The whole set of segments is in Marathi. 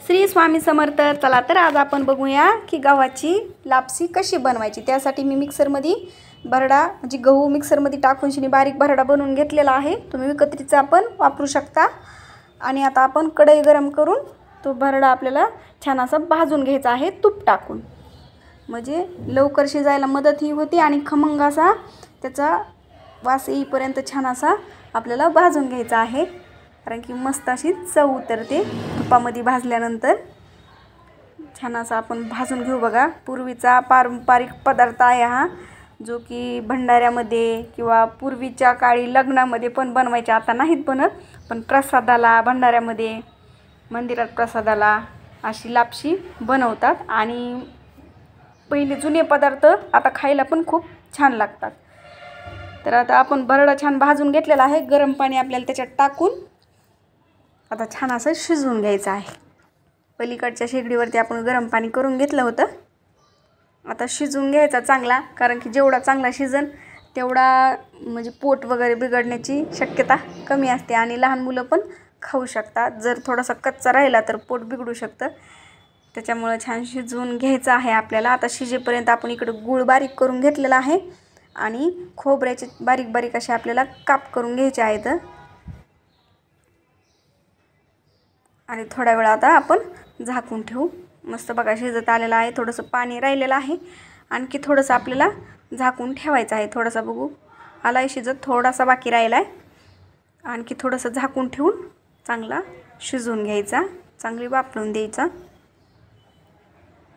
श्री स्वामी समर्थ। चला तर आज आपण बघूया की गव्हाची लापसी कशी बनवायची। त्यासाठी मी मिक्सरमध्ये भरडा म्हणजे गहू मिक्सरमध्ये टाकून शिनी बारीक भरडा बनवून घेतलेला आहे। तुम्ही विकत्रीचा पण वापरू शकता। आणि आता आपण कढई गरम करून तो भरडा आपल्याला छान असा भाजून घ्यायचा आहे तूप टाकून, म्हणजे लवकर शिजायला मदतही होते आणि खमंग असा त्याचा वास येईपर्यंत छान असा आपल्याला भाजून घ्यायचा आहे, कारण की मस्त अशी चव उतरते तुपामध्ये भाजल्यानंतर। छान असा आपण भाजून घेऊ। बघा, पूर्वीचा पारंपरिक पदार्थ आहे हा, जो की भंडाऱ्यामध्ये किंवा पूर्वीच्या काळी लग्नामध्ये पण बनवायचे, आता नाहीत बनत, पण प्रसादाला भंडाऱ्यामध्ये मंदिरात प्रसादाला अशी लापशी बनवतात। आणि पहिले जुने पदार्थ आता खायला पण खूप छान लागतात। तर आता आपण भरडा छान भाजून घेतलेला आहे। गरम पाणी आपल्याला त्याच्यात टाकून आता छान असं शिजवून घ्यायचं आहे। पलीकडच्या शेगडीवरती आपण गरम पाणी करून घेतलं होतं। आता शिजवून घ्यायचा चांगला, कारण की जेवढा चांगला शिजन तेवढा म्हणजे पोट वगैरे बिघडण्याची शक्यता कमी असते आणि लहान मुलं पण खाऊ शकतात। जर थोडासा कच्चा राहिला तर पोट बिघडू शकतं, त्याच्यामुळे छान शिजवून घ्यायचं आहे आपल्याला। आता शिजेपर्यंत आपण इकडे गूळ बारीक करून घेतलेला आहे आणि खोबऱ्याचे बारीक बारीक असे आपल्याला काप करून घ्यायचे आहेत। आणि थोडा वेळ आता आपण झाकून ठेवू। मस्त बघा शिजत आलेला आहे। थोडंसं पाणी राहिलेलं आहे, आणखी थोडंसं आपल्याला झाकून ठेवायचं आहे। थोडंसं बघू आला आहे शिजत, थोडासा बाकी राहिला आहे, आणखी थोडंसं झाकून ठेवून चांगला शिजवून घ्यायचा, चांगली वाफळून द्यायचा।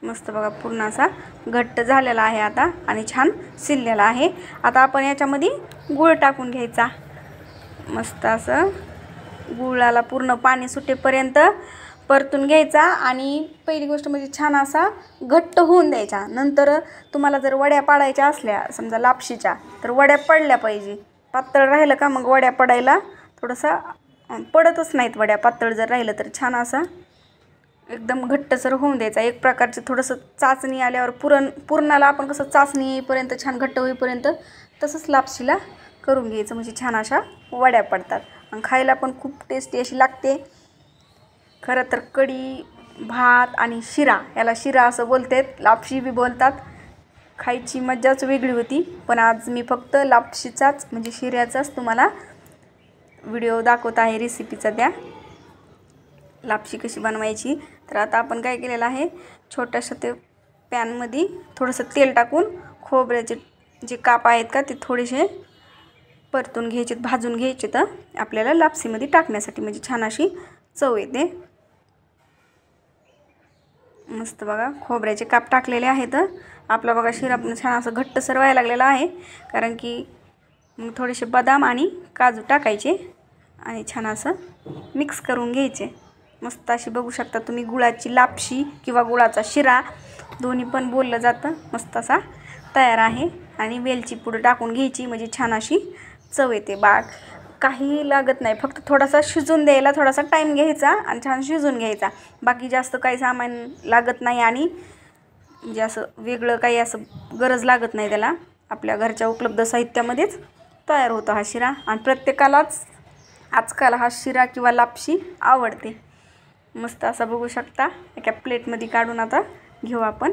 मस्त बघा पूर्ण असा घट्ट झालेला आहे आता आणि छान शिजलेला आहे। आता आपण याच्यामध्ये गूळ टाकून घ्यायचा। मस्त असं गुळाला पूर्ण पाणी सुटेपर्यंत परतून घ्यायचा आणि पहिली गोष्ट म्हणजे छान असा घट्ट होऊन द्यायचा। नंतर तुम्हाला जर वड्या पाडायच्या असल्या समजा लापशीच्या, तर वड्या पडल्या पाहिजे। पातळ राहिलं का मग वड्या पडायला थोडंसं पडतच नाहीत वड्या, पातळ जर राहिलं तर। छान असा एकदम घट्टसर होऊन द्यायचा। एक प्रकारचं थोडंसं चाचणी आल्यावर पुरणाला आपण कसं चाचणी येईपर्यंत छान घट्ट होईपर्यंत तसंच लापशीला करून घ्यायचं, म्हणजे छान अशा वड्या पडतात आणि खायला पण खूप टेस्टी अशी लागते। खरं तर कढी, भात आणि शिरा, याला शिरा असं बोलतात, लापशी बी बोलतात, खायची मज्जाच वेगळी होती। पण आज मी फक्त लापशीचाच म्हणजे शिऱ्याचाच तुम्हाला व्हिडिओ दाखवत आहे, रेसिपीचा त्या लापशी कशी बनवायची। तर आता आपण काय केलेलं आहे, छोट्याशा ते पॅनमध्ये थोडंसं तेल टाकून खोबऱ्याचे जे काप आहेत का ते थोडेसे परतून घ्यायचे, भाजून घ्यायचे तर आपल्याला लापसीमध्ये टाकण्यासाठी, म्हणजे छान अशी चव येते। मस्त बघा खोबऱ्याचे काप टाकलेले आहेत। आपला बघा शिरा पण छान असं घट्टसर व्हायला लागलेला आहे, कारण की थोडेसे बदाम आणि काजू टाकायचे आणि छान असं मिक्स करून घ्यायचे। मस्त अशी बघू शकता तुम्ही गुळाची लापशी किंवा गुळाचा शिरा दोन्ही पण बोललं जातं, मस्त असा तयार आहे। आणि वेलची पूड टाकून घ्यायची, म्हणजे छान अशी चव येते। काही लागत नाही, फक्त थोडासा शिजून द्यायला थोडासा टाईम घ्यायचा आणि छान शिजून घ्यायचा। बाकी जास्त काही सामान लागत नाही आणि म्हणजे असं वेगळं काही असं गरज लागत नाही त्याला, आपल्या घरच्या उपलब्ध साहित्यामध्येच तयार होतो हा शिरा। आणि प्रत्येकालाच आजकाल हा शिरा किंवा लापशी आवडते। मस्त असा बघू शकता। एका प्लेटमध्ये काढून आता घेऊ आपण।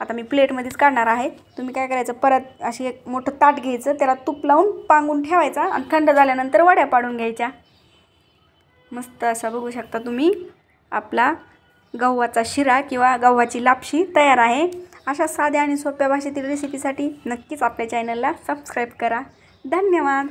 आता मी प्लेटमध्येच काढणार आहे। तुम्ही काय करायचं, परत अशी एक मोठं ताट घ्यायचं, त्याला तूप लावून पांगून ठेवायचा आणि थंड झाल्यानंतर वड्या पाडून घ्यायच्या। मस्त असा बघू शकता तुम्ही आपला गव्हाचा शिरा किंवा गव्हाची लापशी तयार आहे। अशा साध्या आणि सोप्या भाषेतील रेसिपीसाठी नक्कीच आपल्या चॅनलला सबस्क्राईब करा। धन्यवाद।